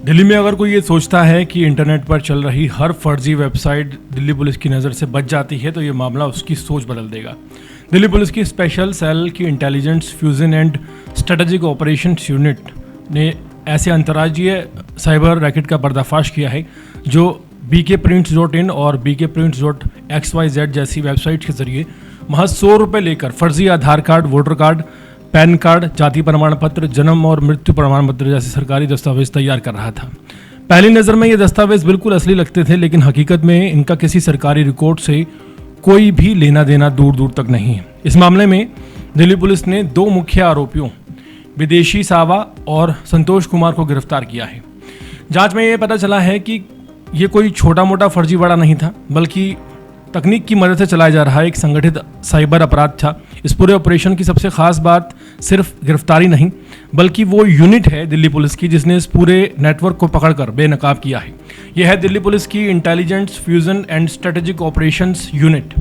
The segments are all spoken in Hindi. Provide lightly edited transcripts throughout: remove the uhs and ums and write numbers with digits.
दिल्ली में अगर कोई ये सोचता है कि इंटरनेट पर चल रही हर फर्जी वेबसाइट दिल्ली पुलिस की नज़र से बच जाती है तो ये मामला उसकी सोच बदल देगा। दिल्ली पुलिस की स्पेशल सेल की intelligence fusion and strategic operations unit ने ऐसे अंतर्राज्यीय साइबर रैकेट का पर्दाफाश किया है जो bkprints.in और bkprints.xyz जैसी वेबसाइट के जरिए महज 100 रुपये लेकर फर्जी Aadhaar card, voter card, PAN card, जाति प्रमाण पत्र, जन्म और मृत्यु प्रमाण पत्र जैसे सरकारी दस्तावेज तैयार कर रहा था। पहली नज़र में ये दस्तावेज बिल्कुल असली लगते थे, लेकिन हकीकत में इनका किसी सरकारी रिकॉर्ड से कोई भी लेना देना दूर दूर तक नहीं है। इस मामले में दिल्ली पुलिस ने 2 मुख्य आरोपियों विदेशी सावा और संतोष कुमार को गिरफ्तार किया है। जांच में ये पता चला है कि ये कोई छोटा मोटा फर्जीवाड़ा नहीं था, बल्कि तकनीक की मदद से चलाया जा रहा एक संगठित साइबर अपराध था। इस पूरे ऑपरेशन की सबसे खास बात सिर्फ गिरफ्तारी नहीं, बल्कि वो यूनिट है दिल्ली पुलिस की जिसने इस पूरे नेटवर्क को पकड़कर बेनकाब किया है। यह है दिल्ली पुलिस की intelligence fusion and strategic operations unit.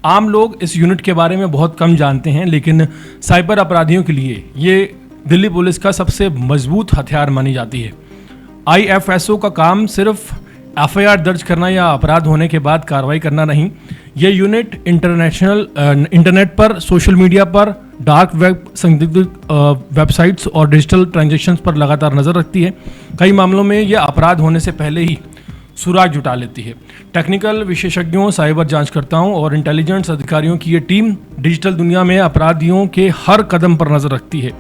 आम लोग इस यूनिट के बारे में बहुत कम जानते हैं, लेकिन साइबर अपराधियों के लिए ये दिल्ली पुलिस का सबसे मजबूत हथियार मानी जाती है। IFSO का काम सिर्फ FIR दर्ज करना या अपराध होने के बाद कार्रवाई करना नहीं। ये यूनिट इंटरनेट पर, सोशल मीडिया पर, डार्क वेब, संदिग्ध वेबसाइट्स और डिजिटल ट्रांजैक्शंस पर लगातार नज़र रखती है। कई मामलों में यह अपराध होने से पहले ही सुराग जुटा लेती है। टेक्निकल विशेषज्ञों, साइबर जांचकर्ताओं और इंटेलिजेंस अधिकारियों की ये टीम डिजिटल दुनिया में अपराधियों के हर कदम पर नज़र रखती है।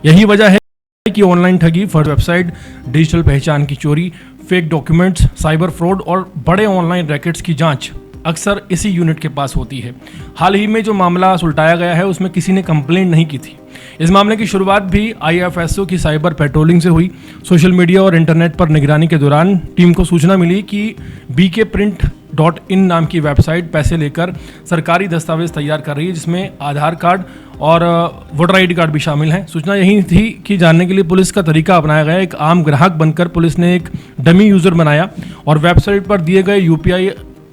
यही वजह है कि ऑनलाइन ठगी, फर्जी वेबसाइट, डिजिटल पहचान की चोरी, फेक डॉक्यूमेंट्स, साइबर फ्रॉड और बड़े ऑनलाइन रैकेट्स की जांच अक्सर इसी यूनिट के पास होती है। हाल ही में जो मामला सुलटाया गया है उसमें किसी ने कंप्लेंट नहीं की थी। इस मामले की शुरुआत भी IFSO की साइबर पेट्रोलिंग से हुई। सोशल मीडिया और इंटरनेट पर निगरानी के दौरान टीम को सूचना मिली कि bkprint.in नाम की वेबसाइट पैसे लेकर सरकारी दस्तावेज तैयार कर रही है, जिसमें आधार कार्ड और वोटर ID कार्ड भी शामिल हैं। सूचना यही थी कि जानने के लिए पुलिस का तरीका अपनाया गया। एक आम ग्राहक बनकर पुलिस ने एक डमी यूज़र बनाया और वेबसाइट पर दिए गए UPI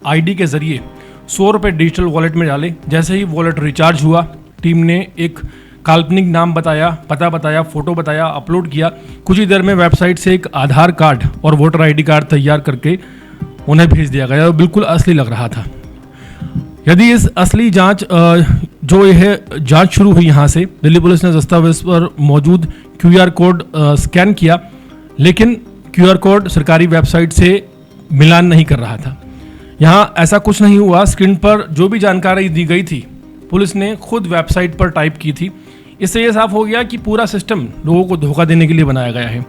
ID के जरिए 100 रुपये डिजिटल वॉलेट में डाले। जैसे ही वॉलेट रिचार्ज हुआ, टीम ने एक काल्पनिक नाम बताया, पता बताया, फोटो बताया, अपलोड किया। कुछ ही देर में वेबसाइट से एक आधार कार्ड और वोटर ID कार्ड तैयार करके उन्हें भेज दिया गया और बिल्कुल असली लग रहा था। यदि इस असली जांच जो यह जांच शुरू हुई यहाँ से, दिल्ली पुलिस ने दस्तावेज पर मौजूद QR कोड स्कैन किया, लेकिन QR कोड सरकारी वेबसाइट से मिलान नहीं कर रहा था। यहाँ ऐसा कुछ नहीं हुआ। स्क्रीन पर जो भी जानकारी दी गई थी पुलिस ने खुद वेबसाइट पर टाइप की थी। इससे ये साफ हो गया कि पूरा सिस्टम लोगों को धोखा देने के लिए बनाया गया है।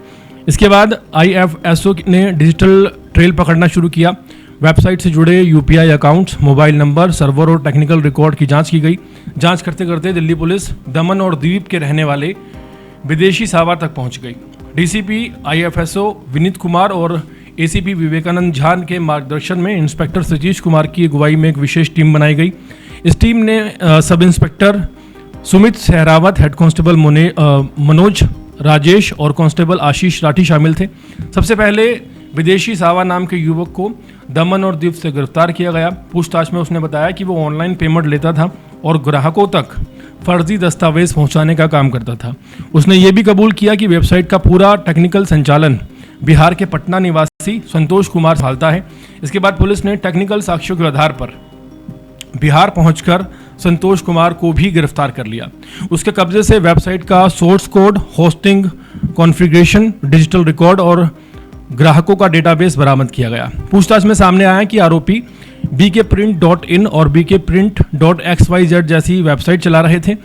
इसके बाद IFSO ने डिजिटल ट्रेल पकड़ना शुरू किया। वेबसाइट से जुड़े UPI accounts, mobile number, server और टेक्निकल रिकॉर्ड की जांच की गई। जांच करते करते दिल्ली पुलिस दमन और द्वीप के रहने वाले विदेशी सावा तक पहुंच गई। DCP IFSO विनीत कुमार और ACP विवेकानंद झा के मार्गदर्शन में इंस्पेक्टर सतीश कुमार की अगुवाई में एक विशेष टीम बनाई गई। इस टीम ने sub inspector Sumit Sehrawat, head constable Manoj Rajesh और कांस्टेबल आशीष राठी शामिल थे। सबसे पहले विदेशी सावा नाम के युवक को दमन और द्वीप से गिरफ्तार किया गया। पूछताछ में उसने बताया कि वो ऑनलाइन पेमेंट लेता था और ग्राहकों तक फर्जी दस्तावेज पहुंचाने का काम करता था। उसने ये भी कबूल किया कि वेबसाइट का पूरा टेक्निकल संचालन बिहार के पटना निवासी संतोष कुमार संभालता है। इसके बाद पुलिस ने टेक्निकल साक्ष्यों के आधार पर बिहार पहुंचकर संतोष कुमार को भी गिरफ्तार कर लिया। उसके कब्जे से वेबसाइट का source code, hosting configuration, digital record और ग्राहकों का डेटाबेस बरामद किया गया। पूछताछ में सामने आया कि आरोपी bkprint.in और bkprint.xyz जैसी वेबसाइट चला रहे थे।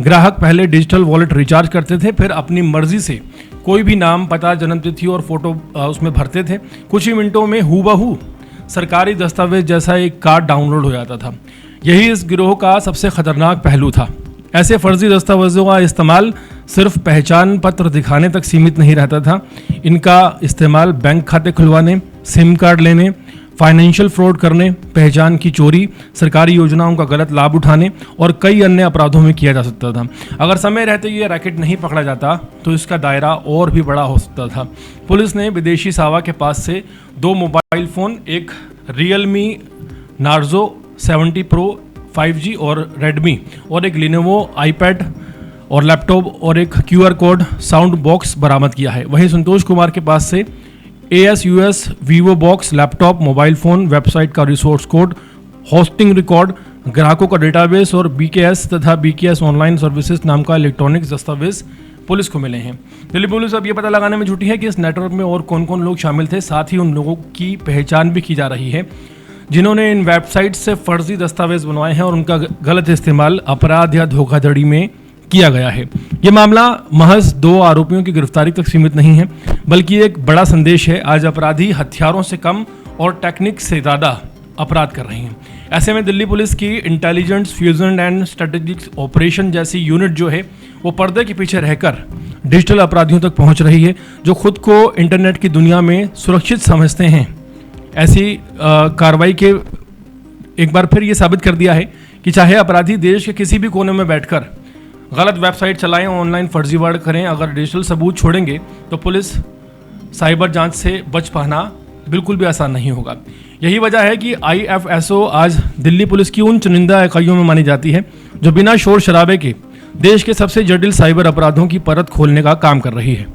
ग्राहक पहले डिजिटल वॉलेट रिचार्ज करते थे, फिर अपनी मर्जी से कोई भी नाम, पता, जन्मतिथि और फोटो उसमें भरते थे। कुछ ही मिनटों में हूबहू सरकारी दस्तावेज जैसा एक कार्ड डाउनलोड हो जाता था। यही इस गिरोह का सबसे खतरनाक पहलू था। ऐसे फर्जी दस्तावेजों का इस्तेमाल सिर्फ पहचान पत्र दिखाने तक सीमित नहीं रहता था। इनका इस्तेमाल बैंक खाते खुलवाने, सिम कार्ड लेने, फाइनेंशियल फ्रॉड करने, पहचान की चोरी, सरकारी योजनाओं का गलत लाभ उठाने और कई अन्य अपराधों में किया जा सकता था। अगर समय रहते ये रैकेट नहीं पकड़ा जाता तो इसका दायरा और भी बड़ा हो सकता था। पुलिस ने विदेशी सावा के पास से 2 मोबाइल फ़ोन, एक Realme Narzo 70 Pro 5G और Redmi और एक Lenovo iPad और लैपटॉप और एक QR कोड साउंड बॉक्स बरामद किया है। वहीं संतोष कुमार के पास से ASUS, Vivo box, laptop, mobile phone, website का रिसोर्स कोड, होस्टिंग रिकॉर्ड, ग्राहकों का डेटाबेस और BKS तथा BKS ऑनलाइन सर्विसेज नाम का इलेक्ट्रॉनिक दस्तावेज पुलिस को मिले हैं। दिल्ली पुलिस अब ये पता लगाने में जुटी है कि इस नेटवर्क में और कौन कौन लोग शामिल थे, साथ ही उन लोगों की पहचान भी की जा रही है जिन्होंने इन वेबसाइट से फर्जी दस्तावेज बनवाए हैं और उनका गलत इस्तेमाल अपराध या धोखाधड़ी में किया गया है। ये मामला महज 2 आरोपियों की गिरफ्तारी तक सीमित नहीं है, बल्कि एक बड़ा संदेश है। आज अपराधी हथियारों से कम और टेक्निक से ज़्यादा अपराध कर रहे हैं। ऐसे में दिल्ली पुलिस की intelligence, fusion and strategic operation जैसी यूनिट जो है वो पर्दे के पीछे रहकर डिजिटल अपराधियों तक पहुंच रही है, जो खुद को इंटरनेट की दुनिया में सुरक्षित समझते हैं। ऐसी कार्रवाई के एक बार फिर ये साबित कर दिया है कि चाहे अपराधी देश के किसी भी कोने में बैठकर गलत वेबसाइट चलाएं, ऑनलाइन फर्जीवाड़ करें, अगर डिजिटल सबूत छोड़ेंगे तो पुलिस साइबर जांच से बच पाना बिल्कुल भी आसान नहीं होगा। यही वजह है कि IFSO आज दिल्ली पुलिस की उन चुनिंदा इकाइयों में मानी जाती है जो बिना शोर शराबे के देश के सबसे जटिल साइबर अपराधों की परत खोलने का काम कर रही है।